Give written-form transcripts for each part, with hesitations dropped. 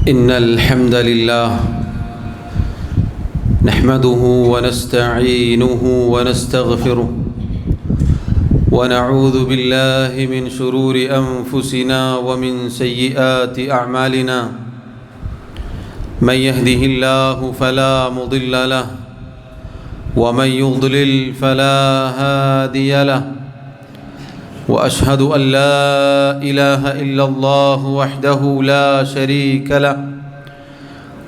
إن الحمد لله نحمده ونستعينه ونستغفره ونعوذ بالله من شرور أنفسنا ومن سيئات أعمالنا من يهده الله فلا مضل له ومن يضلل فلا هادي له وأشهد أن لا إله إلا الله وحده لا شريك له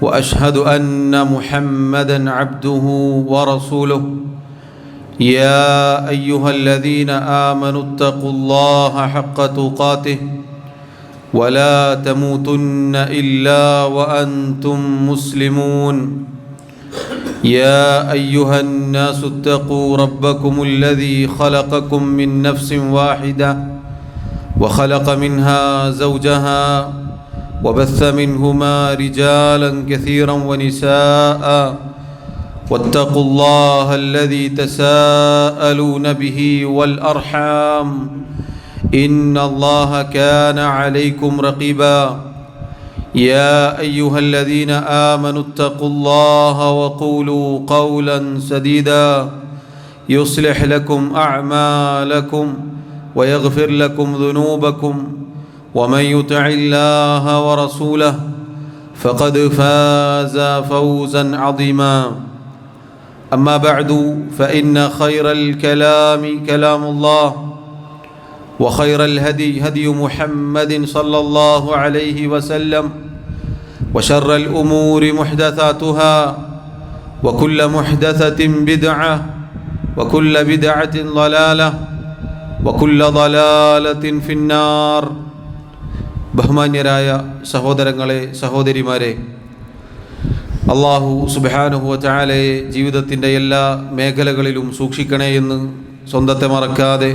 وأشهد أن محمدًا عبده ورسوله يا أيها الذين آمنوا اتقوا الله حق تقاته ولا تموتن إلا وأنتم مسلمون يا أيها الناس اتقوا ربكم الذي خلقكم من نفس واحدة وخلق منها زوجها وبث منهما رجالا كثيرا ونساء واتقوا الله الذي تساءلون به والأرحام إن الله كان عليكم رقيبا يا أيها الذين آمنوا اتقوا الله وقولوا قولا سديدا يصلح لكم أعمالكم ويغفر لكم ذنوبكم ومن يطع الله ورسوله فقد فاز فوزا عظيما أما بعد فإن خير الكلام كلام الله وخير الهدي هدي محمد صلى الله عليه وسلم وشر الأمور محدثاتها وكل محدثة بدعة وكل بدعة ضلالة وكل ضلالة في النار. ബഹുമാന്യരായ സഹോദരങ്ങളെ സഹോദരിമാരെ, അല്ലാഹു സുബ്ഹാനഹു വ തആലയെ ജീവിതത്തിൻ്റെ എല്ലാ മേഖലകളിലും സൂക്ഷിക്കണേ എന്ന് സ്വന്തത്തെ മറക്കാതെ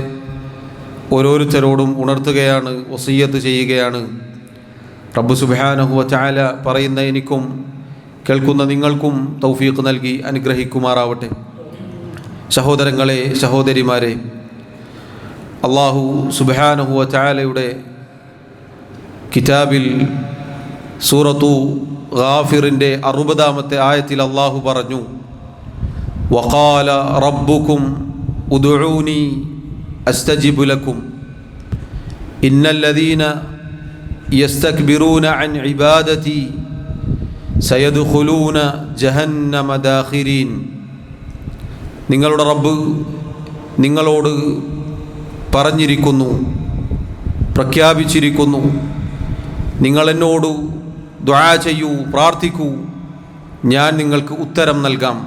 ഓരോരുത്തരോടും ഉണർത്തുകയാണ്, വസിയ്യത്ത് ചെയ്യുകയാണ്. റബ്ബ് സുബ്ഹാനഹു വ തആല പറയുന്ന എനിക്കും കേൾക്കുന്ന നിങ്ങൾക്കും തൗഫീഖ് നൽകി അനുഗ്രഹിക്കുമാറാവട്ടെ. സഹോദരങ്ങളെ സഹോദരിമാരെ, അല്ലാഹു സുബ്ഹാനഹു വ തആലയുടെ കിതാബിൽ സൂറത്തു ഗാഫിറിൻ്റെ 60-ാമത്തെ ആയത്തിൽ അല്ലാഹു പറഞ്ഞു, വഖാല റബ്ബുക്കും ഉദ്ഉനി അസ്തജിബു ലക്കും ഇന്നല്ലദീന യസ്തക്ബിറൂന അൻ ഇബാദതി സയദ്ഖുലൂന ജഹന്നമ ദാഖിരീൻ. നിങ്ങളുടെ റബ്ബ് നിങ്ങളോട് പറഞ്ഞിരിക്കുന്നു, പ്രഖ്യാപിച്ചിരിക്കുന്നു, നിങ്ങളെന്നോട് ദുആ ചെയ്യൂ, പ്രാർത്ഥിക്കൂ, ഞാൻ നിങ്ങൾക്ക് ഉത്തരം നൽകാം.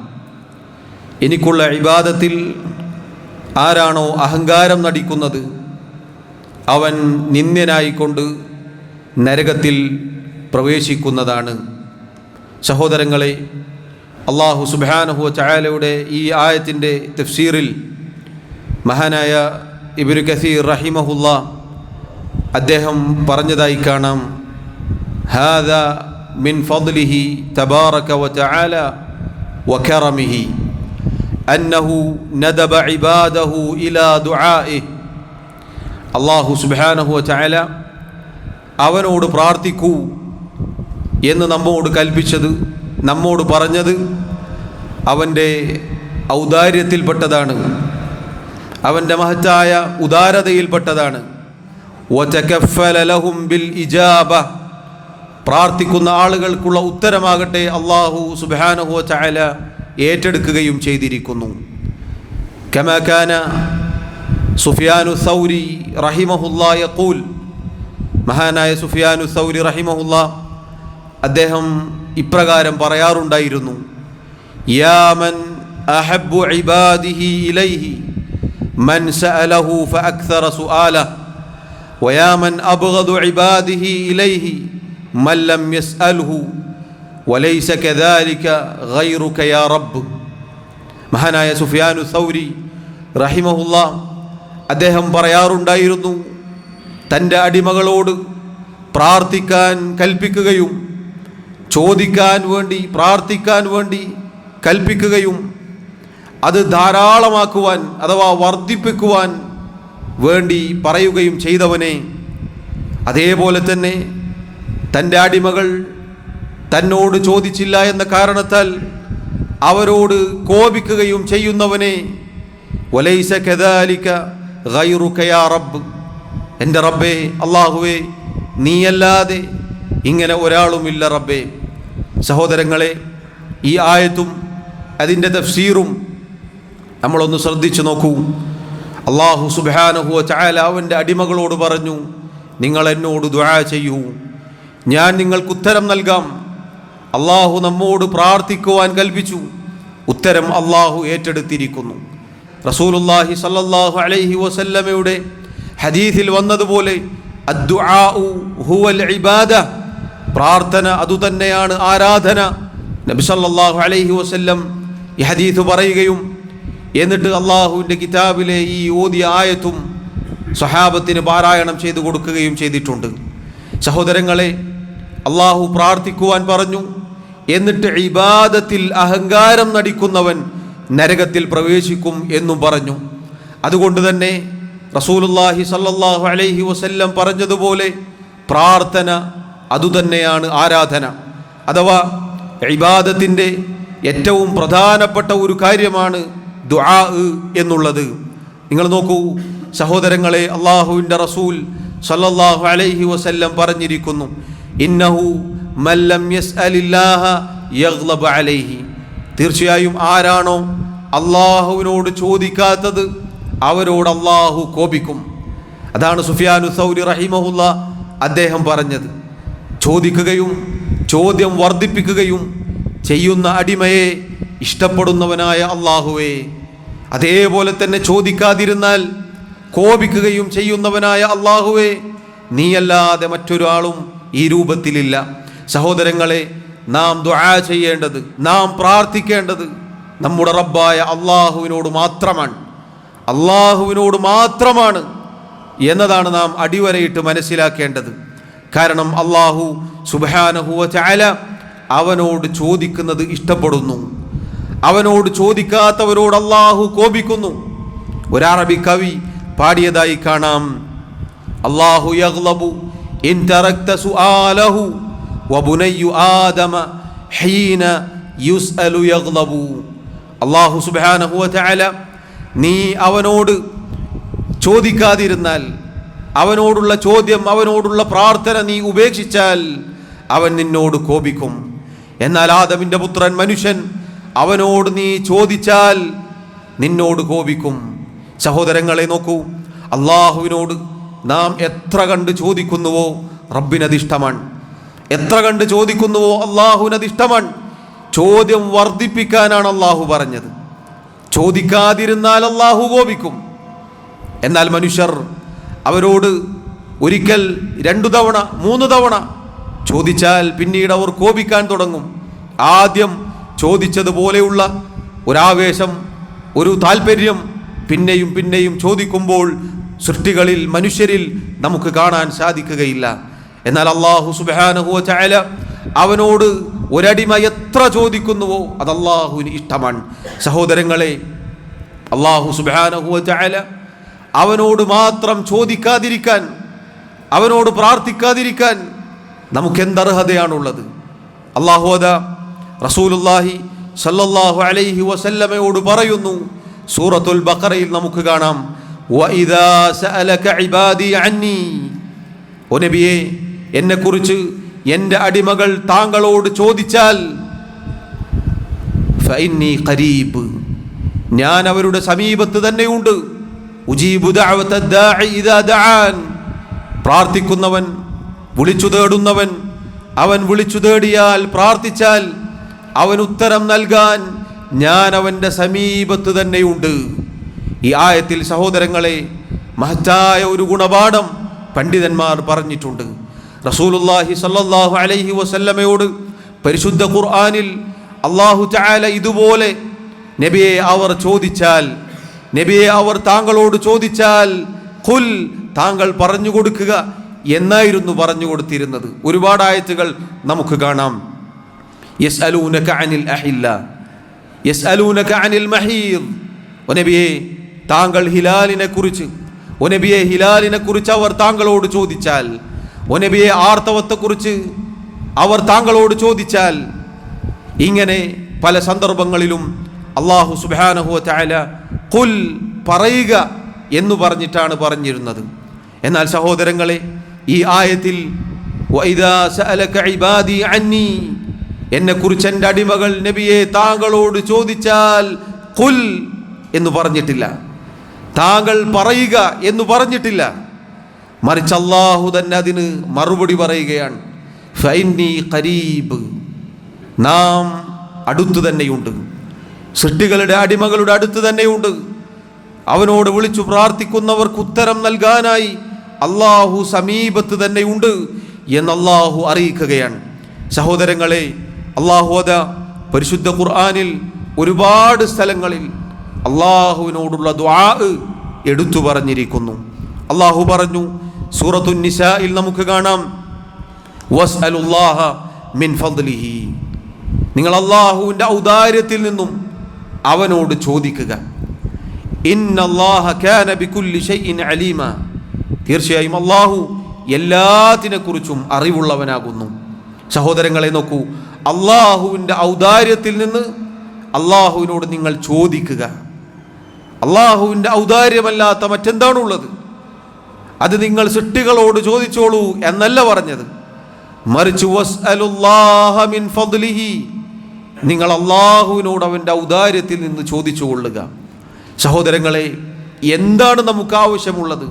എനിക്കുള്ള ഇബാദത്തിൽ ആരാണോ അഹങ്കാരം നടിക്കുന്നത് അവൻ നിന്ദ്യനായിക്കൊണ്ട് നരകത്തിൽ പ്രവേശിക്കുന്നതാണ്. സഹോദരങ്ങളെ, അല്ലാഹു സുബ്ഹാനഹു വ തആലയുടെ ഈ ആയത്തിൻ്റെ തഫ്സീറിൽ മഹാനായ ഇബ്നു കസീർ റഹിമഹുല്ലാ അദ്ദേഹം പറഞ്ഞതായി കാണാം, ഹാദാ മിൻ ഫദ്ലിഹി തബാറക വ തആല വ കറമിഹി അന്നഹു നദബ ഇബാദഹു ഇലാ ദുആഇഹി. അല്ലാഹു സുബ്ഹാനഹു വ തആല അവനോട് പ്രാർത്ഥിക്കൂ എന്ന് നമ്മോട് കൽപ്പിച്ചത്, നമ്മോട് പറഞ്ഞത് അവൻ്റെ ഔദാര്യത്തിൽപ്പെട്ടതാണ്, അവൻ്റെ മഹത്തായ ഉദാരതയിൽപ്പെട്ടതാണ്. വതകഫല ലഹും ബിൽ ഇജാബ, പ്രാർത്ഥിക്കുന്ന ആളുകൾക്കുള്ള ഉത്തരമാകട്ടെ അല്ലാഹു സുബ്ഹാനഹു വ തആല ഏറ്റെടുക്കുകയും ചെയ്തിരിക്കുന്നു. കമാ കാന സുഫിയാനു സൗരി റഹിമഹുല്ലാ യഖൂൽ, മഹാനായ സുഫിയാനു സൗരി റഹിമഹുല്ലാ അദ്ദേഹം ഇപ്രകാരം പറയാറുണ്ടായിരുന്നു, യാ മൻ അഹബ്ബു ഇബാദിഹി ഇലൈഹി മൻ സഅലഹു ഫഅക്സറ സുആലഹു വയാ മൻ അബ്ഗദു ഇബാദിഹി ഇലൈഹി മൻ ലം യസ്അൽഹു വലൈസ കദാലിക ഗൈറുക യാ റബ്ബ്. മഹാനായ സുഫിയാനു സൗരി റഹിമഹുല്ലാ അദ്ദേഹം പറയാറുണ്ടായിരുന്നു, തൻ്റെ അടിമകളോട് പ്രാർത്ഥിക്കാൻ കൽപ്പിക്കുകയും ചോദിക്കാൻ വേണ്ടി പ്രാർത്ഥിക്കാൻ വേണ്ടി കൽപ്പിക്കുകയും അത് ധാരാളമാക്കുവാൻ അഥവാ വർദ്ധിപ്പിക്കുവാൻ വേണ്ടി പറയുകയും ചെയ്തവനെ, അതേപോലെ തന്നെ തൻ്റെ അടിമകൾ തന്നോട് ചോദിച്ചില്ല എന്ന കാരണത്താൽ അവരോട് കോപിക്കുകയും ചെയ്യുന്നവനെ വലൈസ കദാലിക ഗൈറുക യാ റബ്ബ്, എൻ്റെ റബ്ബേ അല്ലാഹുവേ നീയല്ലാതെ ഇങ്ങനെ ഒരാളുമില്ല റബ്ബേ. സഹോദരങ്ങളെ, ഈ ആയത്തും അതിൻ്റെ തഫ്സീറും നമ്മളൊന്ന് ശ്രദ്ധിച്ചു നോക്കൂ. അല്ലാഹു സുബ്ഹാനഹു വ തആല അവൻ്റെ അടിമകളോട് പറഞ്ഞു, നിങ്ങൾ എന്നോട് ദുആ ചെയ്യൂ, ഞാൻ നിങ്ങൾക്ക് ഉത്തരം നൽകാം. അല്ലാഹു നമ്മോട് പ്രാർത്ഥിക്കുവാൻ കൽപ്പിച്ചു, ഉത്തരം അല്ലാഹു ഏറ്റെടുത്തിരിക്കുന്നു. റസൂലുള്ളാഹി സ്വല്ലല്ലാഹു അലൈഹി വസല്ലമയുടെ ഹദീസിൽ വന്നതുപോലെ അദ്ദുആഉ ഹുവൽ ഇബാദ, പ്രാർത്ഥന അതുതന്നെയാണ് ആരാധന. നബി സല്ലല്ലാഹു അലൈഹി വസല്ലം ഈ ഹദീസ് പറയുകയും എന്നിട്ട് അള്ളാഹുവിൻ്റെ കിതാബിലെ ഈ ഓതിയ ആയത്തും സ്വഹാബത്തിന് പാരായണം ചെയ്തു കൊടുക്കുകയും ചെയ്തിട്ടുണ്ട്. സഹോദരങ്ങളെ, അള്ളാഹു പ്രാർത്ഥിക്കുവാൻ പറഞ്ഞു, എന്നിട്ട് ഇബാദത്തിൽ അഹങ്കാരം നടിക്കുന്നവൻ നരകത്തിൽ പ്രവേശിക്കും എന്നും പറഞ്ഞു. അതുകൊണ്ട് തന്നെ റസൂലുള്ളാഹി സ്വല്ലല്ലാഹു അലൈഹി വസല്ലം പറഞ്ഞതുപോലെ പ്രാർത്ഥന അതുതന്നെയാണ് ആരാധന. അഥവാ ഇബാദത്തിൻ്റെ ഏറ്റവും പ്രധാനപ്പെട്ട ഒരു കാര്യമാണ് ദുആ എന്നുള്ളത്. നിങ്ങൾ നോക്കൂ സഹോദരങ്ങളെ, അള്ളാഹുവിൻ്റെ റസൂൽ സ്വല്ലല്ലാഹു അലൈഹി വസല്ലം പറഞ്ഞിരിക്കുന്നു, ഇന്നഹു മൻ ലം യസ്അലില്ലാഹ യഗ്ളബ അലൈഹി, തീർച്ചയായും ആരാണോ അള്ളാഹുവിനോട് ചോദിക്കാത്തത് അവരോട് അള്ളാഹു കോപിക്കും. അതാണ് സുഫിയാനു സൗരി റഹിമഹുല്ല അദ്ദേഹം പറഞ്ഞത്. ചോദിക്കുകയും ചോദ്യം വർദ്ധിപ്പിക്കുകയും ചെയ്യുന്ന അടിമയെ ഇഷ്ടപ്പെടുന്നവനായ അള്ളാഹുവേ, അതേപോലെ തന്നെ ചോദിക്കാതിരുന്നാൽ കോപിക്കുകയും ചെയ്യുന്നവനായ അള്ളാഹുവേ, നീയല്ലാതെ മറ്റൊരാളും ഈ രൂപത്തിലില്ല. സഹോദരങ്ങളെ, നാം ദുആ ചെയ്യേണ്ടത്, നാം പ്രാർത്ഥിക്കേണ്ടത് നമ്മുടെ റബ്ബായ അള്ളാഹുവിനോട് മാത്രമാണ്, അള്ളാഹുവിനോട് മാത്രമാണ് എന്നതാണ് നാം അടിവരയിട്ട് മനസ്സിലാക്കേണ്ടത്. കാരണം അള്ളാഹു സുബ്ഹാനഹു വ തആല അവനോട് ചോദിക്കുന്നത് ഇഷ്ടപ്പെടുന്നു. അവനോട് ചോദിക്കാത്തവരോട് അള്ളാഹു കോപിക്കുന്നു. ഒരു അറബി കവി പാടിയതായി കാണാം, അല്ലാഹു യഗ്ളബു ഇൻ തറക്ത സുആലഹു വബുനയ്യു ആദമ ഹീന യുസ്അലു യഗ്ളബു. അല്ലാഹു സുബ്ഹാനഹു വ തആല നീ അവനോട് ചോദിക്കാതിരുന്നാൽ, അവനോടുള്ള ചോദ്യം, അവനോടുള്ള പ്രാർത്ഥന നീ ഉപേക്ഷിച്ചാൽ അവൻ നിന്നോട് കോപിക്കും. എന്നാൽ ആദമിൻ്റെ പുത്രൻ മനുഷ്യൻ, അവനോട് നീ ചോദിച്ചാൽ നിന്നോട് കോപിക്കും. സഹോദരങ്ങളെ നോക്കൂ, അള്ളാഹുവിനോട് നാം എത്ര കണ്ട് ചോദിക്കുന്നുവോ റബ്ബിനതിഷ്ടമാണ്, എത്ര കണ്ട് ചോദിക്കുന്നുവോ അള്ളാഹുവിനതിഷ്ടമാണ്. ചോദ്യം വർദ്ധിപ്പിക്കാനാണ് അള്ളാഹു പറഞ്ഞത്. ചോദിക്കാതിരുന്നാൽ അള്ളാഹു കോപിക്കും. എന്നാൽ മനുഷ്യർ അവരോട് ഒരിക്കൽ 2 തവണ 3 തവണ ചോദിച്ചാൽ പിന്നീട് അവർ കോപിക്കാൻ തുടങ്ങും. ആദ്യം ചോദിച്ചതുപോലെയുള്ള ഒരാവേശം, ഒരു താല്പര്യം പിന്നെയും പിന്നെയും ചോദിക്കുമ്പോൾ സൃഷ്ടികളിൽ, മനുഷ്യരിൽ നമുക്ക് കാണാൻ സാധിക്കുകയില്ല. എന്നാൽ അല്ലാഹു സുബ്ഹാനഹു വ തആല അവനോട് ഒരടിമ എത്ര ചോദിക്കുന്നുവോ അത് അല്ലാഹുവിന് ഇഷ്ടമാണ്. സഹോദരങ്ങളെ, അല്ലാഹു സുബ്ഹാനഹു വ തആല അവനോട് മാത്രം ചോദിക്കാതിരിക്കാൻ, അവനോട് പ്രാർത്ഥിക്കാതിരിക്കാൻ നമുക്ക് എന്തർഹതയാണുള്ളത്? അല്ലാഹു അതാ റസൂലുള്ളാഹി സല്ലല്ലാഹു അലൈഹി വസല്ലമയോട് പറയുന്നു. സൂറത്തുൽ ബഖറയിൽ നമുക്ക് കാണാം, വഇദാ സഅലക ഇബാദി അന്നി, ഓ നബിയേ, എന്നെക്കുറിച്ച് എൻ്റെ അടിമകൾ താങ്കളോട് ചോദിച്ചാൽ, ഫഇന്നി ഖരീബ്, ഞാൻ അവരുടെ സമീപത്ത് തന്നെയുണ്ട്. ഉജീബു ദഅവത ദാഇ ഇദാ ദഅാൻ, പ്രാർത്ഥിക്കുന്നവൻ, വിളിച്ചു തേടുന്നവൻ, അവൻ വിളിച്ചു തേടിയാൽ, പ്രാർത്ഥിച്ചാൽ അവൻ ഉത്തരം നൽകാൻ ഞാൻ അവൻ്റെ സമീപത്ത് തന്നെയുണ്ട്. ഈ ആയത്തിൽ സഹോദരങ്ങളെ മഹത്തായ ഒരു ഗുണപാഠം പണ്ഡിതന്മാർ പറഞ്ഞിട്ടുണ്ട്. റസൂലുള്ളാഹി സ്വല്ലല്ലാഹു അലൈഹി വസല്ലമയോട് പരിശുദ്ധ ഖുർആനിൽ അല്ലാഹു തആല ഇതുപോലെ നബിയെ അവർ ചോദിച്ചാൽ, നബിയെ അവർ താങ്കളോട് ചോദിച്ചാൽ ഖുൽ, താങ്കൾ പറഞ്ഞു കൊടുക്കുക എന്നായിരുന്നു പറഞ്ഞു കൊടുത്തിരുന്നത്. ഒരുപാട് ആയത്തുകൾ നമുക്ക് കാണാം. യസ്അലൂനക അനിൽ അഹില്ല, യസ്അലൂനക അനിൽ മഹീദ്, ഓ നബിയെ താങ്കൾ ഹിലാലിനെ കുറിച്ച്, ഓ നബിയെ ഹിലാലിനെ കുറിച്ച് അവർ താങ്കളോട് ചോദിച്ചാൽ, ഓ നബിയെ ആർത്തവത്തെക്കുറിച്ച് അവർ താങ്കളോട് ചോദിച്ചാൽ. ഇങ്ങനെ പല സന്ദർഭങ്ങളിലും അല്ലാഹു സുബ്ഹാനഹു വ തആല ഖുൽ പറയുക എന്ന് പറഞ്ഞിട്ടാണ് പറഞ്ഞിരുന്നത്. എന്നാൽ സഹോദരങ്ങളെ, ഈ ആയത്തിൽ വഇദാ സഅലക ഇബാദി അന്നി, എന്നെക്കുറിച്ച് എൻ്റെ അടിമകൾ നബിയെ താങ്കളോട് ചോദിച്ചാൽ ഖുൽ എന്ന് പറഞ്ഞിട്ടില്ല, താങ്കൾ പറയുക എന്ന് പറഞ്ഞിട്ടില്ല. മറിച്ച് അല്ലാഹു തന്നെ അതിന് മറുപടി പറയുകയാണ്. ഫഇന്നി ഖരീബ്, നാം അടുത്തു തന്നെയുണ്ട്, സൃഷ്ടികളുടെ അടിമകളുടെ അടുത്ത് തന്നെയുണ്ട്. അവനോട് വിളിച്ചു പ്രാർത്ഥിക്കുന്നവർക്ക് ഉത്തരം നൽകാനായി അല്ലാഹു സമീപത്ത് തന്നെയുണ്ട് എന്ന് അല്ലാഹു അറിയിക്കുകയാണ്. സഹോദരങ്ങളെ, അല്ലാഹു അതാ പരിശുദ്ധ ഖുർആനിൽ ഒരുപാട് സ്ഥലങ്ങളിൽ അല്ലാഹുവിനോടുള്ള ദുആ എടുത്തു പറഞ്ഞിരിക്കുന്നു. അല്ലാഹു പറഞ്ഞു, സൂറത്തുൻ നിസായിൽ നമുക്ക് കാണാം, വസ്അലുല്ലാഹ മിൻ ഫദ്ലിഹി, നിങ്ങൾ അല്ലാഹുവിൻ്റെ ഔദാര്യത്തിൽ നിന്നും അവനോട് ചോദിക്കുക. ഇന്നല്ലാഹ കാന ബികുല്ലി ഷൈഇൻ അലീമ, തീർച്ചയായും അല്ലാഹു എല്ലാത്തിനെക്കുറിച്ചും അറിവുള്ളവനാകുന്നു. സഹോദരങ്ങളെ നോക്കൂ, അല്ലാഹുവിൻ്റെ ഔദാര്യത്തിൽ നിന്ന് അല്ലാഹുവിനോട് നിങ്ങൾ ചോദിക്കുക. അല്ലാഹുവിൻ്റെ ഔദാര്യമല്ലാത്ത മറ്റെന്താണുള്ളത്? അത് നിങ്ങൾ സൃഷ്ടികളോട് ചോദിച്ചോളൂ എന്നല്ല പറഞ്ഞത്, മറിച്ച് വസ്അലുല്ലാഹ മിൻ ഫദ്ലിഹി, നിങ്ങൾ അല്ലാഹുവിനോട് അവൻ്റെ ഔദാര്യത്തിൽ നിന്ന് ചോദിച്ചു കൊള്ളുക. സഹോദരങ്ങളെ, എന്താണ് നമുക്ക് ആവശ്യമുള്ളത്?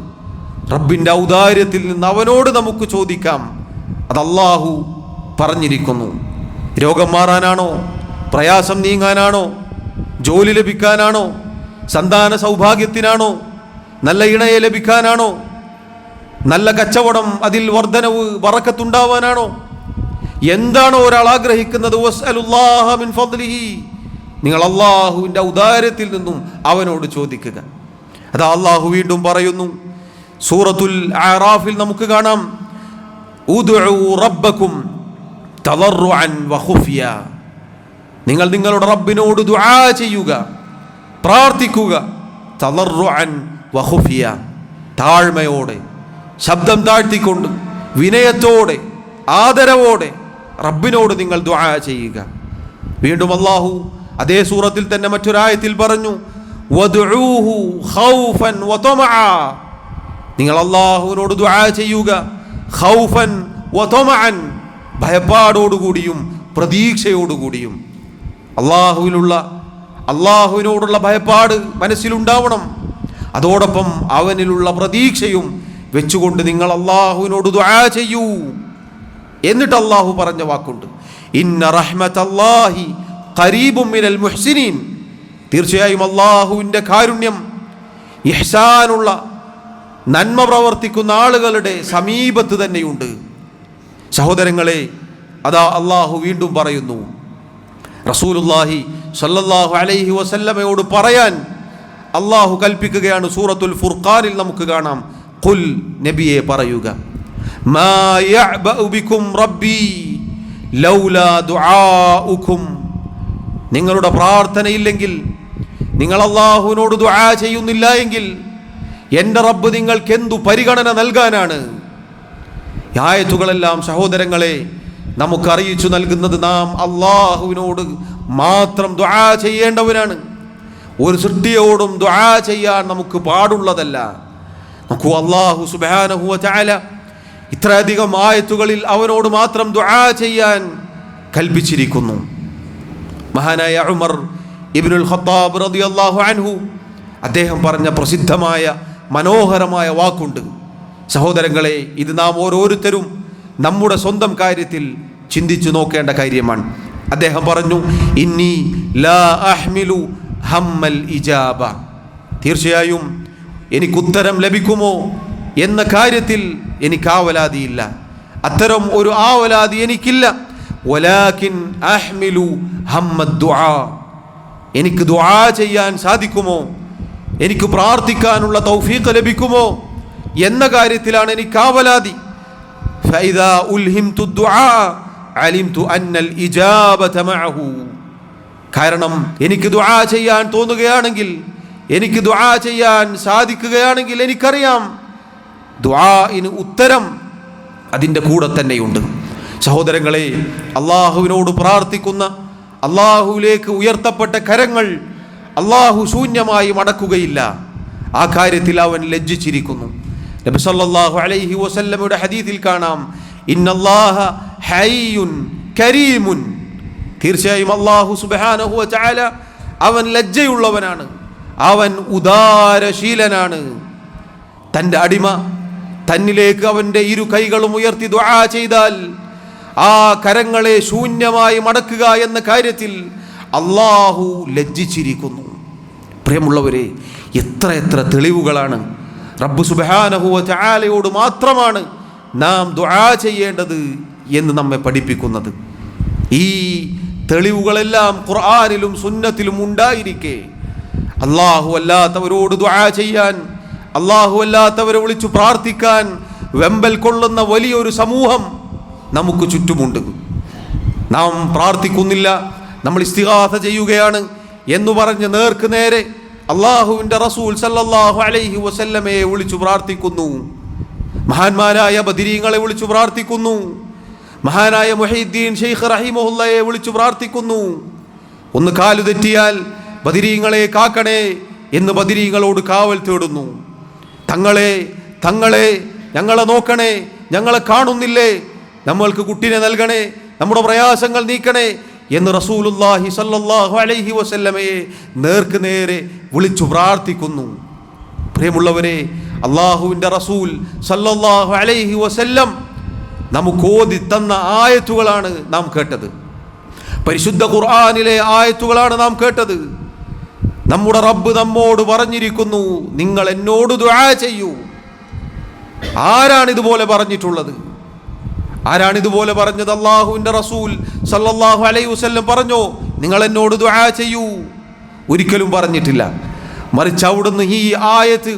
റബ്ബിൻ്റെ ഔദാര്യത്തിൽ നിന്ന് അവനോട് നമുക്ക് ചോദിക്കാം. അത് അല്ലാഹു പറഞ്ഞിരിക്കുന്നു. രോഗം മാറാനാണോ? പ്രയാസം നീങ്ങാനാണോ? ജോലി ലഭിക്കാനാണോ? സന്താന സൗഭാഗ്യത്തിനാണോ? നല്ല ഇണയെ ലഭിക്കാനാണോ? നല്ല കച്ചവടം, അതിൽ വർധനവ്, ബറക്കത്തുണ്ടാവാനാണോ? എന്താണോ ഒരാൾ ആഗ്രഹിക്കുന്നത്? വസ്അലുല്ലാഹ മിൻ ഫദ്ലിഹി, നിങ്ങൾ അല്ലാഹുവിൻ്റെ ഔദാര്യത്തിൽ നിന്നും അവനോട് ചോദിക്കുക. അതാ അല്ലാഹു വീണ്ടും പറയുന്നു, സൂറത്തുൽ അറാഫിൽ നമുക്ക് കാണാം, ഉദ്ഉ റബ്ബക്കും തളർറുഅൻ വഖുഫിയ, നിങ്ങൾ നിങ്ങളുടെ റബ്ബിനോട് ദുആ ചെയ്യുക, പ്രാർത്ഥിക്കുക. തളർറുഅൻ വഖുഫിയ, താഴ്മയോടെ, ശബ്ദം താഴ്ത്തിക്കൊണ്ട്, വിനയത്തോടെ, ആദരവോടെ റബ്ബിനോട് നിങ്ങൾ ദുആ ചെയ്യുക. വീണ്ടും അല്ലാഹു അതേ സൂറത്തിൽ തന്നെ മറ്റൊരായത്തിൽ പറഞ്ഞു, വദ്ഉഹു ഖൗഫൻ വതമഅ, നിങ്ങൾ അല്ലാഹുവിനോട് ദുആ ചെയ്യുക ഖൗഫൻ വതമഅൻ, ഭയപ്പാടോടുകൂടിയും പ്രതീക്ഷയോടുകൂടിയും. അല്ലാഹുവിനോടുള്ള ഭയപ്പാട് മനസ്സിലുണ്ടാവണം, അതോടൊപ്പം അവനിലുള്ള പ്രതീക്ഷയും വെച്ചുകൊണ്ട് നിങ്ങൾ അല്ലാഹുവിനോട് ദുആ ചെയ്യൂ. എന്നിട്ട് അല്ലാഹു പറഞ്ഞ വാക്കുണ്ട്, ഇന്ന റഹ്മത്തല്ലാഹി ഖരീബും മിനൽ മുഹ്സിനീൻ, തീർച്ചയായും അല്ലാഹുവിൻ്റെ കാരുണ്യം, ഇഹ്സാനുള്ള നന്മ പ്രവർത്തിക്കുന്ന ആളുകളുടെ സമീപത്ത് തന്നെയുണ്ട്. സഹോദരങ്ങളെ, അതാ അല്ലാഹു വീണ്ടും പറയുന്നു, റസൂലുള്ളാഹി സ്വല്ലല്ലാഹു അലൈഹി വസല്ലമയോട് പറയാൻ അല്ലാഹു കൽപ്പിക്കുകയാണ്. സൂറത്തുൽ ഫുർഖാനിൽ നമുക്ക് കാണാം, ഖുൽ, നബിയെ പറയുക, മാ യഅബഉ ബികും റബ്ബി ലൗലാ ദുആഉകും, നിങ്ങളുടെ പ്രാർത്ഥനയില്ലെങ്കിൽ, നിങ്ങൾ അല്ലാഹുവിനോട് ദുആ ചെയ്യുന്നില്ല എങ്കിൽ എൻ്റെ റബ്ബ് നിങ്ങൾക്ക് എന്തു പരിഗണന നൽകാനാണ്? ഈ ആയത്തുകളെല്ലാം സഹോദരങ്ങളെ നമുക്ക് അറിയിച്ചു നൽകുന്നത്, നാം അല്ലാഹുവിനോട് മാത്രം ദുആ ചെയ്യേണ്ടവരാണ്. ഒരു സൃഷ്ടിയോടും ദുആ ചെയ്യാൻ നമുക്ക് പാടുള്ളതല്ല. നമുക്ക് അല്ലാഹു സുബ്ഹാനഹു വ തആല ഇത്രയധികം ആയത്തുകളിൽ അവനോട് മാത്രം ദുആ ചെയ്യാൻ കൽപ്പിച്ചിരിക്കുന്നു. മഹാനായ ഉമർ ഇബ്നുൽ ഖത്താബ് റളിയല്ലാഹു അൻഹു അദ്ദേഹം പറഞ്ഞ പ്രസിദ്ധമായ മനോഹരമായ വാക്കുണ്ട്. സഹോദരങ്ങളെ, ഇത് നാം ഓരോരുത്തരും നമ്മുടെ സ്വന്തം കാര്യത്തിൽ ചിന്തിച്ചു നോക്കേണ്ട കാര്യമാണ്. അദ്ദേഹം പറഞ്ഞു, ഇന്നി ലാ അഹ്മിലു ഹമ്മൽ ഇജാബ, തീർച്ചയായും എനിക്ക് ഉത്തരം ലഭിക്കുമോ എന്ന കാര്യത്തിൽ എനിക്ക് ആവലാതിയില്ല, അത്തരം ഒരു ആവലാതി എനിക്കില്ല. വലാകിൻ അഹ്മിലു ഹമ്മദ് ദുആ, എനിക്ക് ദുആ ചെയ്യാൻ സാധിക്കുമോ, എനിക്ക് പ്രാർത്ഥിക്കാനുള്ള തൗഫീഖ് ലഭിക്കുമോ എന്ന കാര്യത്തിലാണ് എനിക്ക് ആവലാതി. ഫഇദാ ഉൽഹിംതു ദുആ അലിംതു അന്നൽ ഇജാബത മഅഹു, കാരണം എനിക്ക് ദുആ ചെയ്യാൻ തോന്നുകയാണെങ്കിൽ, എനിക്ക് ദുആ ചെയ്യാൻ സാധിക്കുകയാണെങ്കിൽ എനിക്കറിയാം ദുആഇന് ഉത്തരം അതിൻ്റെ കൂടെ തന്നെയുണ്ട്. സഹോദരങ്ങളെ, അള്ളാഹുവിനോട് പ്രാർത്ഥിക്കുന്ന, അള്ളാഹുവിലേക്ക് ഉയർത്തപ്പെട്ട കരങ്ങൾ അള്ളാഹു ശൂന്യമായി മടക്കുകയില്ല. ആ കാര്യത്തിൽ അവൻ ലജ്ജിച്ചിരിക്കുന്നു. നബി സല്ലല്ലാഹു അലൈഹി വസല്ലമയുടെ ഹദീസിൽ കാണാം, ഇന്നല്ലാഹ ഹയ്യുൻ കരീമുൻ, തീർച്ചയായും അള്ളാഹു സുബ്ഹാനഹു വ തആല അവൻ ലജ്ജയുള്ളവനാണ്, അവൻ ഉദാരശീലനാണ്. തൻ്റെ അടിമ തന്നിലേക്ക് അവൻ്റെ ഇരു കൈകളും ഉയർത്തി ദുആ ചെയ്താൽ ആ കരങ്ങളെ ശൂന്യമായി മടക്കുക എന്ന കാര്യത്തിൽ അള്ളാഹു ലജ്ജിച്ചിരിക്കുന്നു. പ്രിയമുള്ളവരെ, എത്ര തെളിവുകളാണ് റബ്ബ് സുബ്ഹാനഹു വ തആലയോട് മാത്രമാണ് നാം ദുആ ചെയ്യേണ്ടത് എന്ന് നമ്മെ പഠിപ്പിക്കുന്നത്. ഈ തെളിവുകളെല്ലാം ഖുർആനിലും സുന്നത്തിലും ഉണ്ടായിരിക്കെ അല്ലാഹു അല്ലാത്തവരോട് ദുആ ചെയ്യാൻ, അല്ലാഹു അല്ലാത്തവരെ വിളിച്ചു പ്രാർത്ഥിക്കാൻ വെമ്പൽ കൊള്ളുന്ന വലിയൊരു സമൂഹം നമുക്ക് ചുറ്റുമുണ്ട്. നാം പ്രാർത്ഥിക്കുന്നില്ല, നമ്മൾ ഇസ്തിഗാസ ചെയ്യുകയാണ് എന്ന് പറഞ്ഞ് നേർക്ക് നേരെ അള്ളാഹുവിൻ്റെ റസൂൽ സല്ലല്ലാഹു അലൈഹി വസല്ലമയെ വിളിച്ചു പ്രാർത്ഥിക്കുന്നു, മഹാന്മാരായ ബദരീങ്ങളെ വിളിച്ചു പ്രാർത്ഥിക്കുന്നു, മഹാനായ മുഹീദ്ദീൻ ശൈഖ് റഹിമഹുല്ലയെ വിളിച്ചു പ്രാർത്ഥിക്കുന്നു. ഒന്ന് കാലു തെറ്റിയാൽ ബദരീങ്ങളെ കാക്കണേ എന്ന് ബദരീങ്ങളോട് കാവൽ തേടുന്നു. തങ്ങളെ ഞങ്ങളെ നോക്കണേ, ഞങ്ങളെ കാണുന്നില്ലേ, നമ്മൾക്ക് കുട്ടിനെ നൽകണേ, നമ്മുടെ പ്രയാസങ്ങൾ നീക്കണേ എന്ന് റസൂലുള്ളാഹി സല്ലല്ലാഹു അലൈഹി വസല്ലമയെ നേർക്ക് നേരെ വിളിച്ചു പ്രാർത്ഥിക്കുന്നു. പ്രിയമുള്ളവരെ, അള്ളാഹുവിൻ്റെ റസൂൽ സല്ലല്ലാഹു അലൈഹി വസല്ലം നമുക്ക് ഓതി തന്ന ആയത്തുകളാണ് നാം കേട്ടത്. പരിശുദ്ധ ഖുർആനിലെ ആയത്തുകളാണ് നാം കേട്ടത്. നമ്മുടെ റബ്ബ് നമ്മോട് പറഞ്ഞിരിക്കുന്നു, നിങ്ങൾ എന്നോട് ദുആ ചെയ്യൂ. ആരാണിതുപോലെ പറഞ്ഞിട്ടുള്ളത്? ആരാണിതുപോലെ പറഞ്ഞത്? അള്ളാഹുവിൻ്റെ റസൂൽ സല്ലല്ലാഹു അലൈഹി വസല്ലം പറഞ്ഞോ നിങ്ങൾ എന്നോട് ദുആ ചെയ്യൂ? ഒരിക്കലും പറഞ്ഞിട്ടില്ല. മറിച്ച് അവിടുന്ന് ഈ ആയത്ത്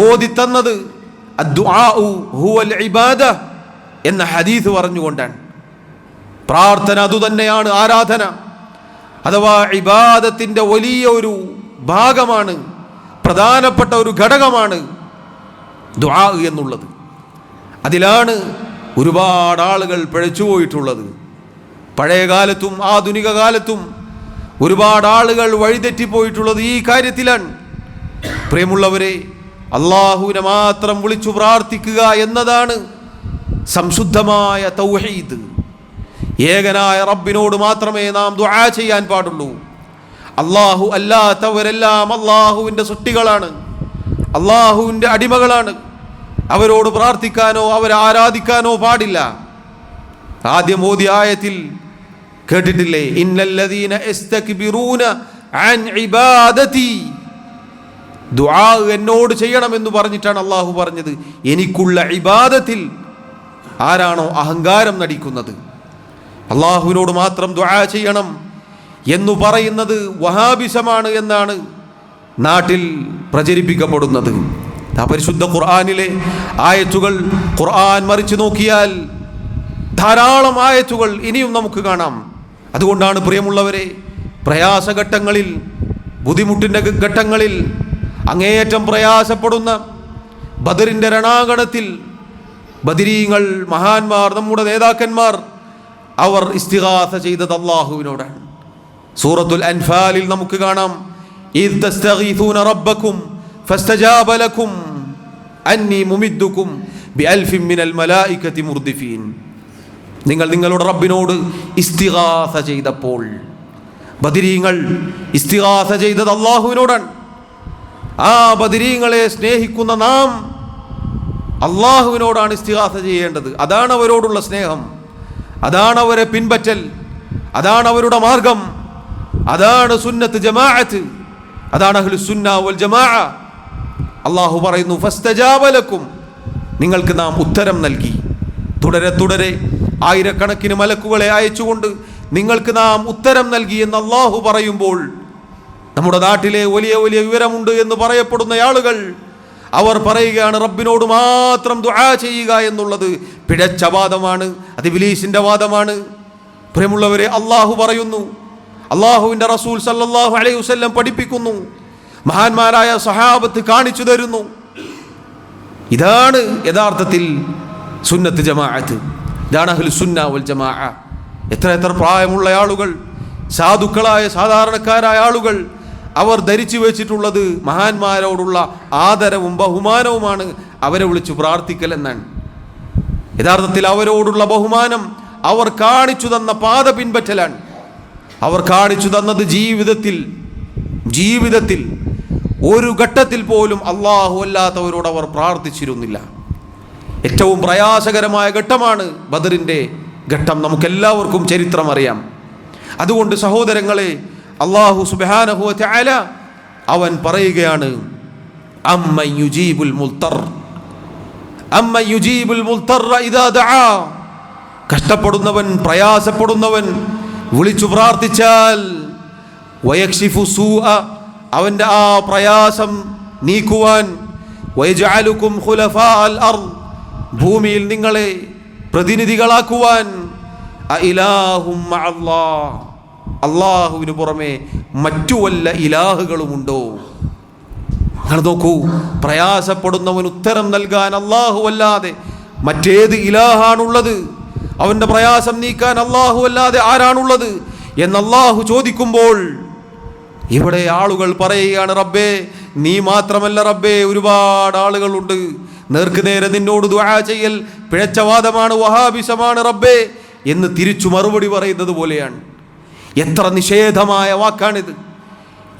ഓതി തന്നത് അദ്ദുആഉ ഹുവൽ ഇബാദ എന്ന ഹദീസ് പറഞ്ഞുകൊണ്ടാണ്. പ്രാർത്ഥന അതുതന്നെയാണ് ആരാധന, അഥവാ ഇബാദത്തിൻ്റെ വലിയ ഒരു ഭാഗമാണ്, പ്രധാനപ്പെട്ട ഒരു ഘടകമാണ് ദുആ എന്നുള്ളത്. അതിലാണ് ഒരുപാട് ആളുകൾ പിഴച്ചുപോയിട്ടുള്ളത്. പഴയ കാലത്തും ആധുനിക കാലത്തും ഒരുപാട് ആളുകൾ വഴിതെറ്റിപ്പോയിട്ടുള്ളത് ഈ കാര്യത്തിലാണ്. പ്രിയമുള്ളവരെ, അള്ളാഹുവിനെ മാത്രം വിളിച്ചു പ്രാർത്ഥിക്കുക എന്നതാണ് സംശുദ്ധമായ തൗഹീദ്. ഏകനായ റബ്ബിനോട് മാത്രമേ നാം ദുആ ചെയ്യാൻ പാടുള്ളൂ. അള്ളാഹു അല്ലാത്തവരെല്ലാം അള്ളാഹുവിൻ്റെ സൃഷ്ടികളാണ്, അള്ളാഹുവിൻ്റെ അടിമകളാണ്. അവരോട് പ്രാർത്ഥിക്കാനോ അവരെ ആരാധിക്കാനോ പാടില്ല. ആദ്യം ഓതിയ ആയത്തിൽ കേട്ടിട്ടില്ലേ, ഇന്നല്ലദീന യസ്തക്ബിറൂന അൻ ഇബാദതി, ദുആ എന്നോട് ചെയ്യണമെന്ന് പറഞ്ഞിട്ടാണ് അള്ളാഹു പറഞ്ഞത്. എനിക്കുള്ള ഇബാദത്തിൽ ആരാണോ അഹങ്കാരം നടിക്കുന്നത്, അള്ളാഹുവിനോട് മാത്രം ദുആ ചെയ്യണം എന്നു പറയുന്നത് വഹാബിസമാണ് എന്നാണ് നാട്ടിൽ പ്രചരിപ്പിക്കപ്പെടുന്നത്. ആ പരിശുദ്ധ ഖുർആനിലെ ആയത്തുകൾ ഖുർആൻ മറിച്ചു നോക്കിയാൽ ധാരാളം ആയത്തുകൾ ഇനിയും നമുക്ക് കാണാം. അതുകൊണ്ടാണ് പ്രിയമുള്ളവരെ, പ്രയാസഘട്ടങ്ങളിൽ, ബുദ്ധിമുട്ടിൻ്റെ ഘട്ടങ്ങളിൽ അങ്ങേയറ്റം പ്രയാസപ്പെടുന്ന ബദറിൻ്റെ രണാങ്കണത്തിൽ ബദരീങ്ങൾ, മഹാന്മാർ, നമ്മുടെ നേതാക്കന്മാർ, അവർ ഇസ്തിഗാസ ചെയ്തത് അല്ലാഹുവിനോടാണ്. സൂറത്തുൽ അൻഫാലിൽ നമുക്ക് കാണാം, ഇദ് തസ്തഗീഥൂന റബ്ബക്കും ഫസ്തജാബ ലക്കും അന്നി മുമിദ്ദുക്കും ബിഅൽഫിൻ മിനൽ മലായികതി മുർദിഫീൻ. നിങ്ങൾ നിങ്ങളുടെ റബ്ബിനോട് ഇസ്തിഗാസ ചെയ്തപ്പോൾ, ബദരീങ്ങൾ ഇസ്തിഗാസ ചെയ്തത് അല്ലാഹുവിനോടാണ്. ആ ബദരീങ്ങളെ സ്നേഹിക്കുന്ന നാം അള്ളാഹുവിനോടാണ് ഇസ്തിഗാസ ചെയ്യേണ്ടത്. അതാണ് അവരോടുള്ള സ്നേഹം, അതാണ് അവരെ പിൻപറ്റൽ, അതാണ് അവരുടെ മാർഗം, അതാണ് സുന്നത്ത് ജമാഅത്ത്, അതാണ് അഹ്ലുസ് സുന്ന വൽ ജമാഅ. അള്ളാഹു പറയുന്നു, ഫസ്തജാബ ലക്കും, നിങ്ങൾക്ക് നാം ഉത്തരം നൽകി. തുടരെ തുടരെ ആയിരക്കണക്കിന് മലക്കുകളെ അയച്ചുകൊണ്ട് നിങ്ങൾക്ക് നാം ഉത്തരം നൽകി എന്ന് അള്ളാഹു പറയുമ്പോൾ, നമ്മുടെ നാട്ടിലെ വലിയ വലിയ വിവരമുണ്ട് എന്ന് പറയപ്പെടുന്ന ആളുകൾ അവർ പറയുകയാണ് റബ്ബിനോട് മാത്രം ദുആ ചെയ്യുക എന്നുള്ളത് പിഴച്ച വാദമാണ്, അത് ഇബ്ലീസിന്റെ വാദമാണ്. പ്രിയമുള്ളവരെ, അള്ളാഹു പറയുന്നു, അള്ളാഹുവിൻ്റെ റസൂൽ സല്ലല്ലാഹു അലൈഹി വസല്ലം പഠിപ്പിക്കുന്നു, മഹാന്മാരായ സഹാബത്ത് കാണിച്ചു തരുന്നു. ഇതാണ് യഥാർത്ഥത്തിൽ സുന്നത്ത് ജമാഅത്ത്. ഇതാണ് അഹ്ലുസ് സുന്ന വൽ ജമാഅ. എത്ര പ്രായമുള്ള ആളുകൾ, സാധുക്കളായ സാധാരണക്കാരായ ആളുകൾ, അവർ ധരിച്ചു വെച്ചിട്ടുള്ളത് മഹാന്മാരോടുള്ള ആദരവും ബഹുമാനവുമാണ് അവരെ വിളിച്ചു പ്രാർത്ഥിക്കൽ എന്നാണ്. യഥാർത്ഥത്തിൽ അവരോടുള്ള ബഹുമാനം അവർ കാണിച്ചു തന്ന പാത പിൻപറ്റലാണ്. അവർ കാണിച്ചു തന്നത് ജീവിതത്തിൽ ഒരു ഘട്ടത്തിൽ പോലും അല്ലാഹു അല്ലാത്തവരോട് അവർ പ്രാർത്ഥിച്ചിരുന്നില്ല. ഏറ്റവും പ്രയാസകരമായ ഘട്ടമാണ് ബദറിൻ്റെ ഘട്ടം. നമുക്കെല്ലാവർക്കും ചരിത്രം അറിയാം. അതുകൊണ്ട് സഹോദരങ്ങളെ, അല്ലാഹു സുബ്ഹാനഹു വ തആല അവൻ പറയുകയാണ്, അമ്മൻ യുജീബുൽ മുൽത്തറ ഇദാ ദആ. കഷ്ടപ്പെടുന്നവൻ, പ്രയാസപ്പെടുന്നവൻ വിളിച്ചു പ്രാർത്ഥിച്ചാൽ, വയക്ഷിഫു സൂഅ, അവൻ്റെ ആ പ്രയാസം നീക്കുവാൻ, വയജഅലുകും ഖുലഫാഅൽ അർദ്, ഭൂമിയിൽ നിങ്ങളെ പ്രതിനിധികളാക്കുവാൻ, അഇലാഹും മഅല്ലാഹ്, അല്ലാഹുവിന് പുറമെ മറ്റു വല്ല ഇലാഹുകളുമുണ്ടോ? നിങ്ങൾ നോക്കൂ, പ്രയാസപ്പെടുന്നവൻ ഉത്തരം നൽകാൻ അല്ലാഹു അല്ലാതെ മറ്റേത് ഇലാഹാണുള്ളത്? അവൻ്റെ പ്രയാസം നീക്കാൻ അല്ലാഹു അല്ലാതെ ആരാണുള്ളത് എന്ന് അല്ലാഹു ചോദിക്കുമ്പോൾ, ഇവിടെ ആളുകൾ പറയുകയാണ്, റബ്ബേ നീ മാത്രമല്ല റബ്ബേ, ഒരുപാട് ആളുകളുണ്ട്. നേർക്ക് നേരെ നിന്നോട് ദുആ ചെയ്യൽ പിഴച്ചവാദമാണ്, വഹാബിസമാണ് റബ്ബേ എന്ന് തിരിച്ചു മറുപടി പറയുന്നത് പോലെയാണ്. എത്ര നിഷേധമായ വാക്കാണിത്!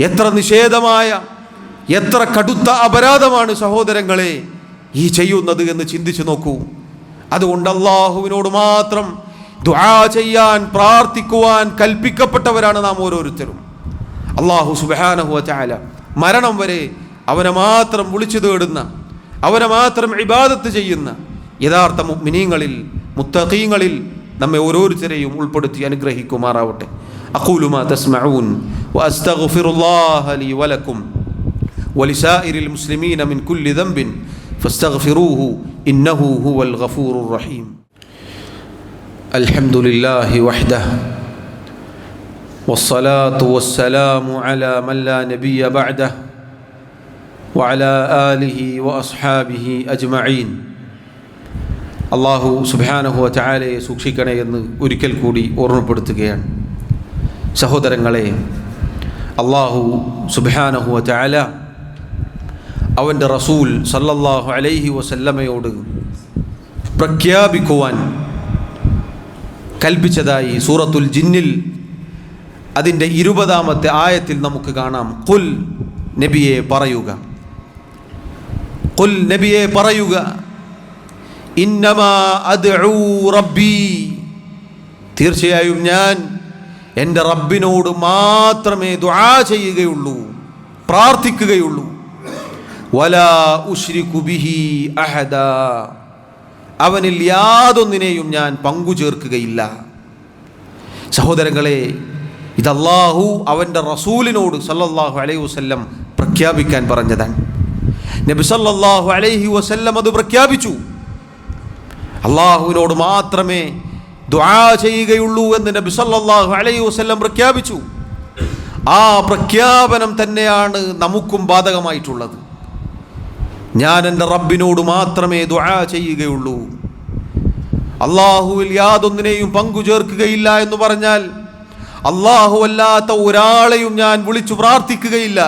എത്ര നിഷേധമായ, എത്ര കടുത്ത അപരാധമാണ് സഹോദരങ്ങളെ ഈ ചെയ്യുന്നത് എന്ന് ചിന്തിച്ചു നോക്കൂ. അതുകൊണ്ട് അല്ലാഹുവിനോട് മാത്രം ദുആ ചെയ്യാൻ, പ്രാർത്ഥിക്കുവാൻ കൽപ്പിക്കപ്പെട്ടവരാണ് നാം ഓരോരുത്തരും. അല്ലാഹു സുബ്ഹാനഹു വ തആല മരണം വരെ അവനെ മാത്രം വിളിച്ചു തേടുന്ന, അവനെ മാത്രം ഇബാദത്ത് ചെയ്യുന്ന യഥാർത്ഥ മുഅ്മിനീങ്ങളിൽ, മുത്തഖീങ്ങളിൽ നമ്മെ ഓരോരുത്തരെയും ഉൾപ്പെടുത്തി അനുഗ്രഹിക്കുമാറാവട്ടെ. അഖൂലു മാ തസ്മഊൻ വഅസ്തഗ്ഫിറുല്ലാഹ ലീ വലക്കും വലിസായിരിൽ മുസ്ലിമീന മിൻ കുല്ലി ദംബിൻ ഫസ്തഗ്ഫിറൂഹു ഇന്നഹു ഹുവൽ ഗഫൂറുർ റഹീം. അൽഹംദുലില്ലാഹി വഹ്ദഹു വസ്സലാത്തു വസ്സലാമു അലാ മൻ ലാ നബിയ്യ ബഅദഹു വഅലാ ആലിഹി വഅസ്ഹാബിഹി അജ്മഈൻ. അല്ലാഹു സുബ്ഹാനഹു വ തആലയെ സൂക്ഷിക്കണേ എന്ന് ഒരിക്കൽ കൂടി ഓർമ്മപ്പെടുത്തുകയാണ്. സഹോദരങ്ങളെ, അല്ലാഹു സുബ്ഹാനഹു വ തആല അവൻ്റെ റസൂൽ സല്ലല്ലാഹു അലൈഹി വസല്ലമയോട് പ്രഖ്യാപിക്കുവാൻ കൽപ്പിച്ചതായി സൂറത്തുൽ ജിന്നിൽ അതിൻ്റെ 20-ാമത്തെ ആയത്തിൽ നമുക്ക് കാണാം. ഖുൽ, നബിയെ പറയുക, ഖുൽ നബിയെ പറയുക, ഇന്നമാ അദ്ഉ റബ്ബി, തീർച്ചയായും ഞാൻ എൻ്റെ റബ്ബിനോട് മാത്രമേ ദുആ ചെയ്യുകയുള്ളൂ, പ്രാർത്ഥിക്കുകയുള്ളൂ. വലാ ഉശ്രികു ബിഹി അഹദാ, അവനിൽ യാതൊന്നിനെയും ഞാൻ പങ്കു ചേർക്കുകയില്ല. സഹോദരങ്ങളെ, ഇത് അല്ലാഹു അവൻ്റെ റസൂലിനോട് സല്ലല്ലാഹു അലൈഹി വസല്ലം പ്രഖ്യാപിക്കാൻ പറഞ്ഞതാണ്. നബി സല്ലല്ലാഹു അലൈഹി വസല്ലം അത് പ്രഖ്യാപിച്ചു. അല്ലാഹുവിനോട് മാത്രമേ ദുആ ചെയ്യുകയുള്ളൂ എന്ന് നബി സല്ലല്ലാഹു അലൈഹി വസല്ലം പ്രഖ്യാപിച്ചു. ആ പ്രഖ്യാപനം തന്നെയാണ് നമുക്കും ബാധകമായിട്ടുള്ളത്. ഞാൻ എൻ്റെ റബ്ബിനോട് മാത്രമേ ദുആ ചെയ്യുകയുള്ളൂ, അല്ലാഹുവിൽ യാതൊന്നിനെയും പങ്കു ചേർക്കുകയില്ല എന്ന് പറഞ്ഞാൽ അല്ലാഹു അല്ലാത്ത ഒരാളെയും ഞാൻ വിളിച്ചു പ്രാർത്ഥിക്കുകയില്ല,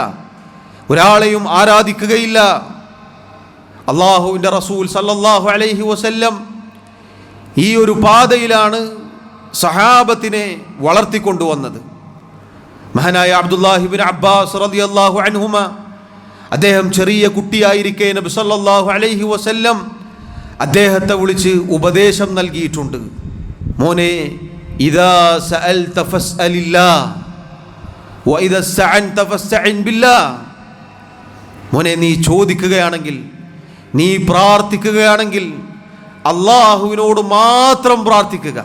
ഒരാളെയും ആരാധിക്കുകയില്ല. അല്ലാഹുവിൻ്റെ റസൂൽ സല്ലല്ലാഹു അലൈഹി വസല്ലം ഈ ഒരു പാതയിലാണ് സഹാബത്തിനെ വളർത്തിക്കൊണ്ടുവന്നത്. മഹാനായ അബ്ദുല്ലാഹി ഇബ്നു അബ്ബാസ് റളിയല്ലാഹു അൻഹുമ, അദ്ദേഹം ചെറിയ കുട്ടിയായിരിക്കെ നബി സല്ലല്ലാഹു അലൈഹി വസല്ലം അദ്ദേഹത്തെ വിളിച്ച് ഉപദേശം നൽകിയിട്ടുണ്ട്. മോനെ, ഇദാ സഅൽത ഫസ്അലില്ലാഹ് വഇദാ ഇസ്തഅൻത ഫസ്തഇൻ ബില്ലാഹ്, മോനെ നീ ചോദിക്കുകയാണെങ്കിൽ, നീ പ്രാർത്ഥിക്കുകയാണെങ്കിൽ അല്ലാഹുവിനോട് മാത്രം പ്രാർത്ഥിക്കുക.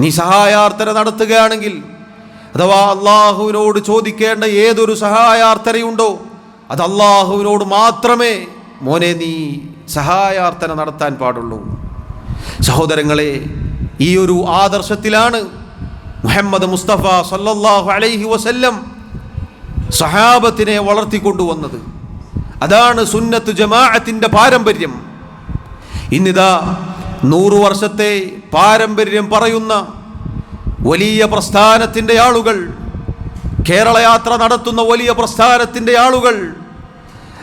നീ സഹായാർത്ഥന നടത്തുകയാണെങ്കിൽ, അഥവാ അല്ലാഹുവിനോട് ചോദിക്കേണ്ട ഏതൊരു സഹായാർത്ഥനയുണ്ടോ അത് അല്ലാഹുവിനോട് മാത്രമേ മോനെ നീ സഹായാർത്ഥന നടത്താൻ പാടുള്ളൂ. സഹോദരങ്ങളെ, ഈ ഒരു ആദർശത്തിലാണ് മുഹമ്മദ് മുസ്തഫ സല്ലല്ലാഹു അലൈഹി വസല്ലം സഹാബത്തിനെ വളർത്തിക്കൊണ്ടുവന്നത്. അതാണ് സുന്നത്ത് ജമാഅത്തിൻ്റെ പാരമ്പര്യം. ഇന്നിതാ 100 വർഷത്തെ പാരമ്പര്യം പറയുന്ന വലിയ പ്രസ്ഥാനത്തിൻ്റെ ആളുകൾ, കേരള യാത്ര നടത്തുന്ന വലിയ പ്രസ്ഥാനത്തിൻ്റെ ആളുകൾ,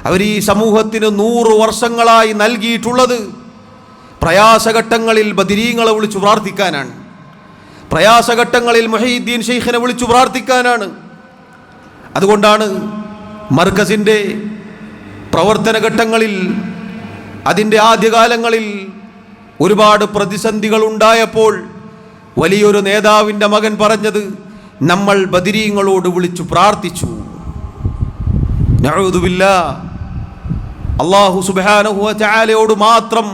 അവർ ഈ സമൂഹത്തിന് 100 വർഷങ്ങളായി നൽകിയിട്ടുള്ളത് പ്രയാസഘട്ടങ്ങളിൽ ബദരീങ്ങളെ വിളിച്ചു പ്രാർത്ഥിക്കാനാണ്. പ്രയാസഘട്ടങ്ങളിൽ മുഹീദ്ദീൻ ശൈഖിനെ വിളിച്ചു പ്രാർത്ഥിക്കാനാണ്. അതുകൊണ്ടാണ് മർക്കസിൻ്റെ പ്രവർത്തന ഘട്ടങ്ങളിൽ, അതിൻ്റെ ആദ്യകാലങ്ങളിൽ ഒരുപാട് പ്രതിസന്ധികൾ ഉണ്ടായപ്പോൾ വലിയൊരു നേതാവിൻ്റെ മകൻ പറഞ്ഞത്, നമ്മൾ ബദരീങ്ങളോട് വിളിച്ചു പ്രാർത്ഥിച്ചു. നഊദു ബില്ലാഹ്, അല്ലാഹു സുബ്ഹാനഹു വ തആലയോട് മാത്രം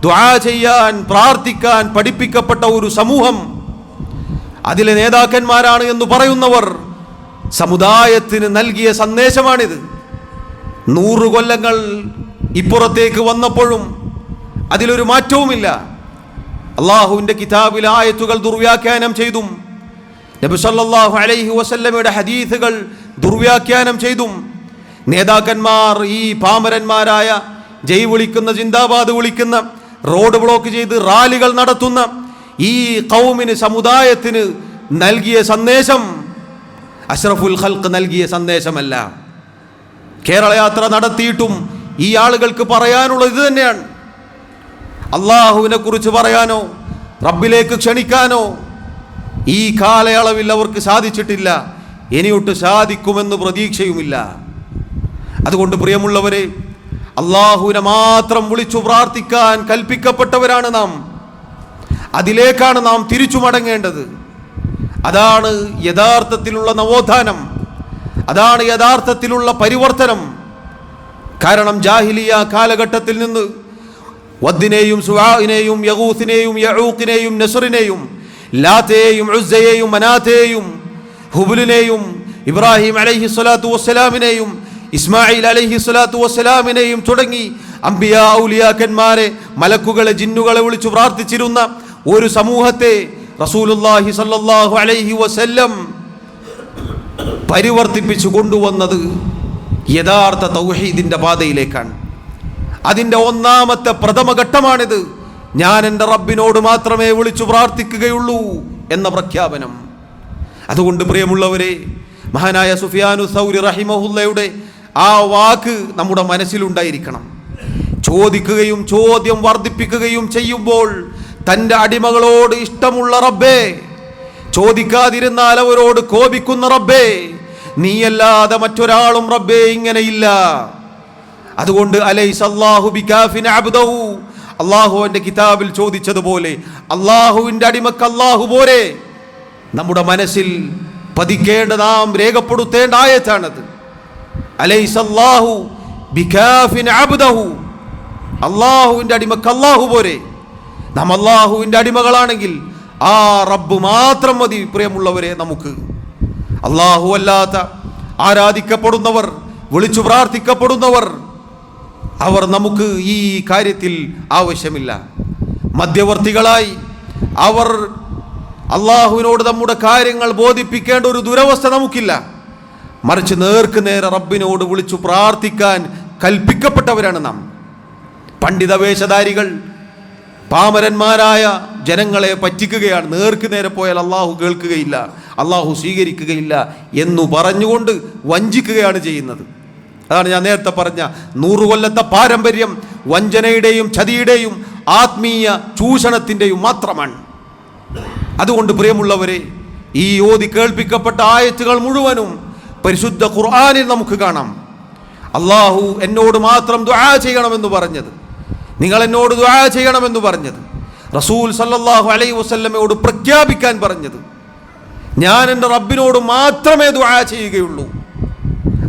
ദുആ ചെയ്യാൻ, പ്രാർത്ഥിക്കാൻ പഠിപ്പിക്കപ്പെട്ട ഒരു സമൂഹം, അതിലെ നേതാക്കന്മാരാണ് എന്ന് പറയുന്നവർ സമുദായത്തിന് നൽകിയ സന്ദേശമാണിത്. 100 കൊല്ലങ്ങൾ ഇപ്പുറത്തേക്ക് വന്നപ്പോഴും അതിലൊരു മാറ്റവുമില്ല. അള്ളാഹുവിൻ്റെ കിതാബിലെ ആയത്തുകൾ ദുർവ്യാഖ്യാനം ചെയ്തും നബി സല്ലല്ലാഹു അലൈഹി വസല്ലമയുടെ ഹദീസുകൾ ദുർവ്യാഖ്യാനം ചെയ്തും നേതാക്കന്മാർ ഈ പാമരന്മാരായ ജയ് വിളിക്കുന്ന, ജിന്ദാബാദ് വിളിക്കുന്ന, റോഡ് ബ്ലോക്ക് ചെയ്ത് റാലികൾ നടത്തുന്ന ഈ ഖൗമിന്, സമുദായത്തിന് നൽകിയ സന്ദേശം അഷ്റഫുൽ ഖൽഖ് നൽകിയ സന്ദേശമല്ല. കേരള യാത്ര നടത്തിയിട്ടും ഈ ആളുകൾക്ക് പറയാനുള്ളത് ഇത് തന്നെയാണ്. അള്ളാഹുവിനെ കുറിച്ച് പറയാനോ റബ്ബിലേക്ക് ക്ഷണിക്കാനോ ഈ കാലയളവിൽ അവർക്ക് സാധിച്ചിട്ടില്ല, ഇനിയൊട്ട് സാധിക്കുമെന്ന് പ്രതീക്ഷയുമില്ല. അതുകൊണ്ട് പ്രിയമുള്ളവരെ, അള്ളാഹുവിനെ മാത്രം വിളിച്ചു പ്രാർത്ഥിക്കാൻ കൽപ്പിക്കപ്പെട്ടവരാണ് നാം. അതിലേക്കാണ് നാം തിരിച്ചു മടങ്ങേണ്ടത്. അതാണ് യഥാർത്ഥത്തിലുള്ള നവോത്ഥാനം, അതാണ് യഥാർത്ഥത്തിലുള്ള പരിവർത്തനം. കാരണം ജാഹിലിയ കാലഘട്ടത്തിൽ നിന്ന് വദ്ദിനെയും സുആഇനെയും യഗൂസിനെയും യഊഖിനെയും നസ്റിനെയും ലാത്തയെയും ഉസ്സയെയും മനാത്തയെയും ഹുബുലിനെയും ഇബ്രാഹിം അലൈഹി സ്വലാത്തു വസ്സലാമിനെയും ഇസ്മായിൽ അലൈഹി സ്വലാത്തു വസ്സലാമിനെയും തുടങ്ങി അംബിയാ ഔലിയാക്കന്മാരെ, മലക്കുകളെ, ജിന്നുകളെ വിളിച്ചു പ്രാർത്ഥിച്ചിരുന്ന ഒരു സമൂഹത്തെ റസൂലുള്ളാഹി സ്വല്ലല്ലാഹു അലൈഹി വസല്ലം പരിവർത്തിപ്പിച്ചു കൊണ്ടുവന്നത് യഥാർത്ഥ തൗഹീദിന്റെ പാതയിലേക്കാണ്. അതിൻ്റെ ഒന്നാമത്തെ പ്രഥമ ഘട്ടമാണിത്. ഞാൻ എൻ്റെ റബ്ബിനോട് മാത്രമേ വിളിച്ചു പ്രാർത്ഥിക്കുകയുള്ളൂ എന്ന പ്രഖ്യാപനം. അതുകൊണ്ട് പ്രിയമുള്ളവരെ, മഹാനായ സുഫിയാനു സൗരി റഹിമഹുല്ലയുടെ ആ വാക്ക് നമ്മുടെ മനസ്സിലുണ്ടായിരിക്കണം. ചോദിക്കുകയും ചോദ്യം വർദ്ധിപ്പിക്കുകയും ചെയ്യുമ്പോൾ തൻ്റെ അടിമകളോട് ഇഷ്ടമുള്ള റബ്ബേ, ചോദിക്കാതിരുന്നാൽ അവരോട് കോപിക്കുന്ന റബ്ബേ, നീയല്ലാതെ മറ്റൊരാളും റബ്ബേ ഇങ്ങനെയില്ല. അതുകൊണ്ട് അലൈസല്ലാഹു ബികാഫിൻ അബ്ദഹു, അള്ളാഹു എൻ്റെ കിതാബിൽ ചോദിച്ചതുപോലെ അള്ളാഹുവിൻ്റെ അടിമക്ക് അള്ളാഹു പോരെ. നമ്മുടെ മനസ്സിൽ പതിക്കേണ്ട, നാം രേഖപ്പെടുത്തേണ്ട ആയത്താണത്. അലൈസല്ലാഹു ബികാഫിൻ അബ്ദഹു, അള്ളാഹുവിൻ്റെ അടിമക്ക് അള്ളാഹു പോരെ. നാം അള്ളാഹുവിൻ്റെ അടിമകളാണെങ്കിൽ ആ റബ്ബ് മാത്രം മതി. പ്രിയമുള്ളവരെ, നമുക്ക് അള്ളാഹു അല്ലാത്ത ആരാധിക്കപ്പെടുന്നവർ, വിളിച്ചു പ്രാർത്ഥിക്കപ്പെടുന്നവർ, അവർ നമുക്ക് ഈ കാര്യത്തിൽ ആവശ്യമില്ല. മധ്യവർത്തികളായി അവർ അള്ളാഹുവിനോട് നമ്മുടെ കാര്യങ്ങൾ ബോധിപ്പിക്കേണ്ട ഒരു ദുരവസ്ഥ നമുക്കില്ല. മറിച്ച് നേർക്ക് നേരെ റബ്ബിനോട് വിളിച്ചു പ്രാർത്ഥിക്കാൻ കൽപ്പിക്കപ്പെട്ടവരാണ് നാം. പണ്ഡിത വേഷധാരികൾ പാമരന്മാരായ ജനങ്ങളെ പറ്റിക്കുകയാണ്. നേർക്ക് നേരെ പോയാൽ അള്ളാഹു കേൾക്കുകയില്ല, അള്ളാഹു സ്വീകരിക്കുകയില്ല എന്നു പറഞ്ഞുകൊണ്ട് വഞ്ചിക്കുകയാണ് ചെയ്യുന്നത്. അതാണ് ഞാൻ നേരത്തെ പറഞ്ഞ 100 കൊല്ലത്തെ പാരമ്പര്യം വഞ്ചനയുടെയും ചതിയുടെയും ആത്മീയ ചൂഷണത്തിൻ്റെയും മാത്രമാണ്. അതുകൊണ്ട് പ്രിയമുള്ളവരെ, ഈ ഓതി കേൾപ്പിക്കപ്പെട്ട ആയത്തുകൾ മുഴുവനും പരിശുദ്ധ ഖുർആനിൽ നമുക്ക് കാണാം. അള്ളാഹു എന്നോട് മാത്രം ദുആ ചെയ്യണമെന്ന് പറഞ്ഞത്, നിങ്ങൾ എന്നോട് ദുആ ചെയ്യണമെന്ന് പറഞ്ഞത്, റസൂൽ സല്ലല്ലാഹു അലൈഹി വസല്ലമയോട് പ്രഖ്യാപിക്കാൻ പറഞ്ഞത്, ഞാൻ എൻ്റെ റബ്ബിനോട് മാത്രമേ ദുആ ചെയ്യുകയുള്ളൂ,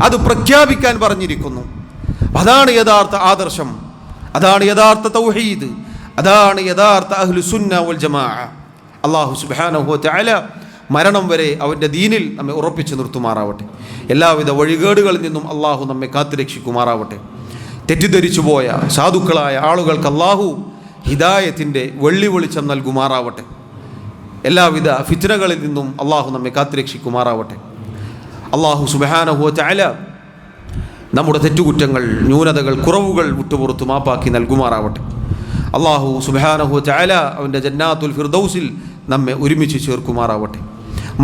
അത് പ്രഖ്യാപിക്കാൻ പറഞ്ഞിരിക്കുന്നു. അതാണ് യഥാർത്ഥ ആദർശം, അതാണ് യഥാർത്ഥ തൗഹീദ്, അതാണ് യഥാർത്ഥ അഹ്ലുസുന്ന വൽ ജമാഅ. അല്ലാഹു സുബ്ഹാനഹു വ തആല മരണം വരെ അവൻ്റെ ദീനിൽ നമ്മെ ഉറപ്പിച്ചു നിർത്തുമാറാവട്ടെ. എല്ലാവിധ വഴികേടുകളിൽ നിന്നും അള്ളാഹു നമ്മെ കാത്തുരക്ഷിക്കുമാറാവട്ടെ. തെറ്റിദ്ധരിച്ചു പോയ സാധുക്കളായ ആളുകൾക്ക് അള്ളാഹു ഹിദായത്തിൻ്റെ വെള്ളി വെളിച്ചം നൽകുമാറാവട്ടെ. എല്ലാവിധ ഫിത്നകളിൽ നിന്നും അള്ളാഹു നമ്മെ കാത്തുരക്ഷിക്കുമാറാവട്ടെ. അള്ളാഹു സുബ്ഹാനഹു വ തആല നമ്മുടെ തെറ്റുകുറ്റങ്ങൾ, ന്യൂനതകൾ, കുറവുകൾ വിട്ടുപുറത്ത് മാപ്പാക്കി നൽകുമാറാവട്ടെ. അള്ളാഹു സുബ്ഹാനഹു വ തആല അവൻ്റെ ജന്നാത്തുൽ ഫിർദൗസിൽ നമ്മെ ഒരുമിച്ച് ചേർക്കുമാറാവട്ടെ.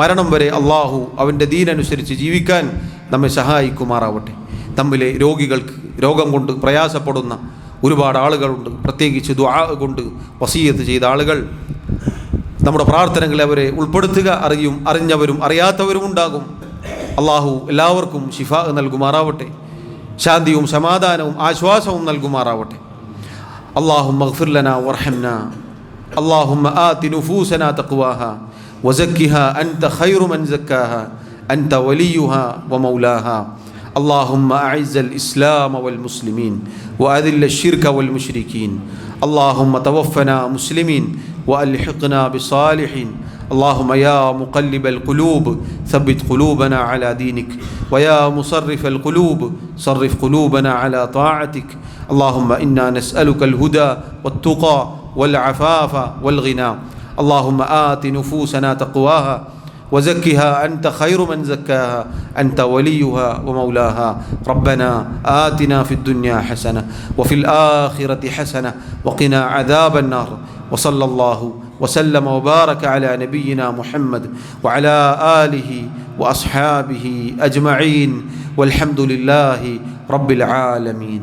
മരണം വരെ അള്ളാഹു അവൻ്റെ ദീനനുസരിച്ച് ജീവിക്കാൻ നമ്മെ സഹായിക്കുമാറാവട്ടെ. തമ്മിലെ രോഗികൾക്ക്, രോഗം കൊണ്ട് പ്രയാസപ്പെടുന്ന ഒരുപാട് ആളുകളുണ്ട്. പ്രത്യേകിച്ച് ദുആ കൊണ്ട് വസിയത്ത് ചെയ്ത ആളുകൾ, നമ്മുടെ പ്രാർത്ഥനകളെ അവരെ ഉൾപ്പെടുത്തുക. അറിഞ്ഞവരും അറിയാത്തവരും ഉണ്ടാകും. അള്ളാഹു എല്ലാവർക്കും ശിഫാ നൽകുമാറാവട്ടെ. ശാന്തിയും സമാധാനവും ആശ്വാസവും നൽകുമാറാവട്ടെ. اللهم اغفر لنا وارحمنا. اللهم آت نفوسنا تقواها وزكها أنت خير من زكاها أنت وليها ومولاها. اللهم أعز الإسلام والمسلمين وأذل الشرك والمشركين. اللهم توفنا مسلمين وألحقنا بالصالحين. اللهم يا مقلب القلوب ثبت قلوبنا على دينك، ويا مصرف القلوب صرف قلوبنا على طاعتك. اللهم إنا نسألك الهدى والتقى والعفاف والغنى. اللهم آت نفوسنا تقواها وزكها أنت خير من زكاها أنت وليها ومولاها. ربنا آتنا في الدنيا حسنة وفي الآخرة حسنة وقنا عذاب النار. وصلى الله وسلم وبارك على نبينا محمد وعلى آله وأصحابه أجمعين والحمد لله رب العالمين.